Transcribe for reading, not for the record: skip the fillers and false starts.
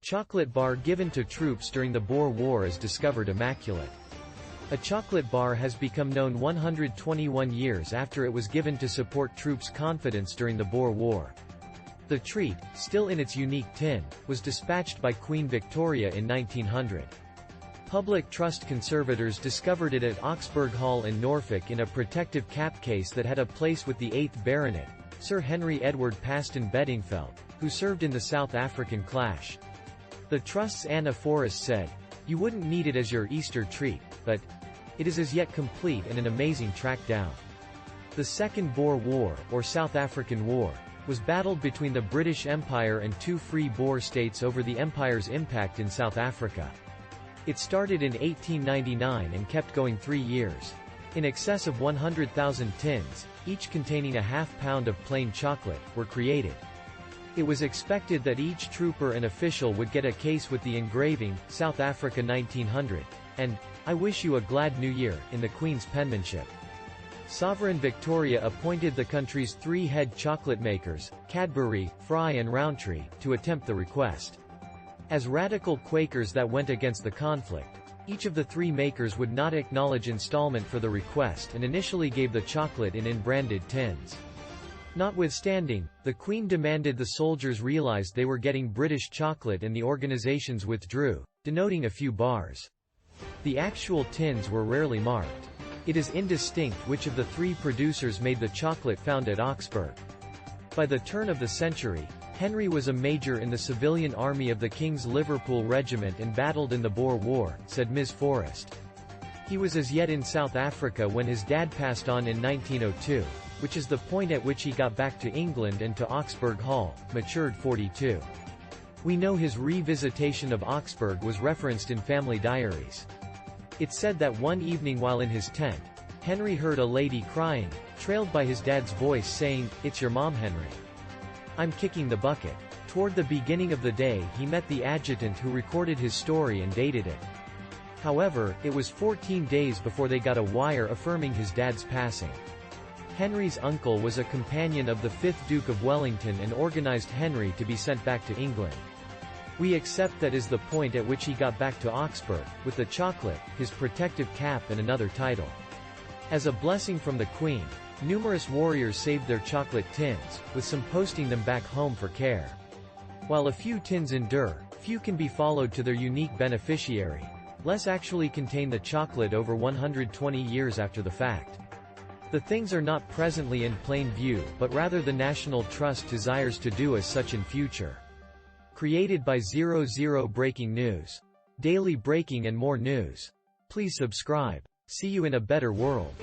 Chocolate bar given to troops during the Boer War is discovered immaculate. A chocolate bar has become known 121 years after it was given to support troops' confidence during the Boer War. The treat, still in its unique tin, was dispatched by Queen Victoria in 1900. Public trust conservators discovered it at Oxburgh Hall in Norfolk in a protective cap case that had a place with the 8th Baronet, Sir Henry Edward Paston-Bedingfeld, who served in the South African clash. The Trust's Ms Forrest said, "You wouldn't need it as your Easter treat, but it is as yet complete and an amazing track down." The Second Boer War, or South African War, was battled between the British Empire and two free Boer states over the empire's impact in South Africa. It started in 1899 and kept going 3 years. In excess of 100,000 tins, each containing a half-pound of plain chocolate, were created. It was expected that each trooper and official would get a case with the engraving, South Africa 1900, and, "I wish you a glad new year," in the Queen's penmanship. Sovereign Victoria appointed the country's 3 head chocolate makers, Cadbury, Fry and Rowntree, to attempt the request. As radical Quakers that went against the conflict, each of the 3 makers would not acknowledge installment for the request and initially gave the chocolate in unbranded tins. Notwithstanding, the Queen demanded the soldiers realized they were getting British chocolate and the organizations withdrew, denoting a few bars. The actual tins were rarely marked. It is indistinct which of the 3 producers made the chocolate found at Oxburgh. By the turn of the century, Henry was a major in the civilian army of the King's Liverpool Regiment and battled in the Boer War, said Ms Forrest. He was as yet in South Africa when his dad passed on in 1902, which is the point at which he got back to England and to Oxburgh Hall, matured 42. We know his re-visitation of Oxburgh was referenced in family diaries. It said that one evening while in his tent, Henry heard a lady crying, trailed by his dad's voice saying, "It's your mom, Henry. I'm kicking the bucket." Toward the beginning of the day he met the adjutant who recorded his story and dated it. However, it was 14 days before they got a wire affirming his dad's passing. Henry's uncle was a companion of the 5th Duke of Wellington and organized Henry to be sent back to England. We accept that is the point at which he got back to Oxburgh, with the chocolate, his protective cap and another title. As a blessing from the Queen, numerous warriors saved their chocolate tins, with some posting them back home for care. While a few tins endure, few can be followed to their unique beneficiary. Less actually contain the chocolate over 120 years after the fact. The things are not presently in plain view, but rather the National Trust desires to do as such in future. Created by 00 Breaking News. Daily breaking and more news. Please subscribe. See you in a better world.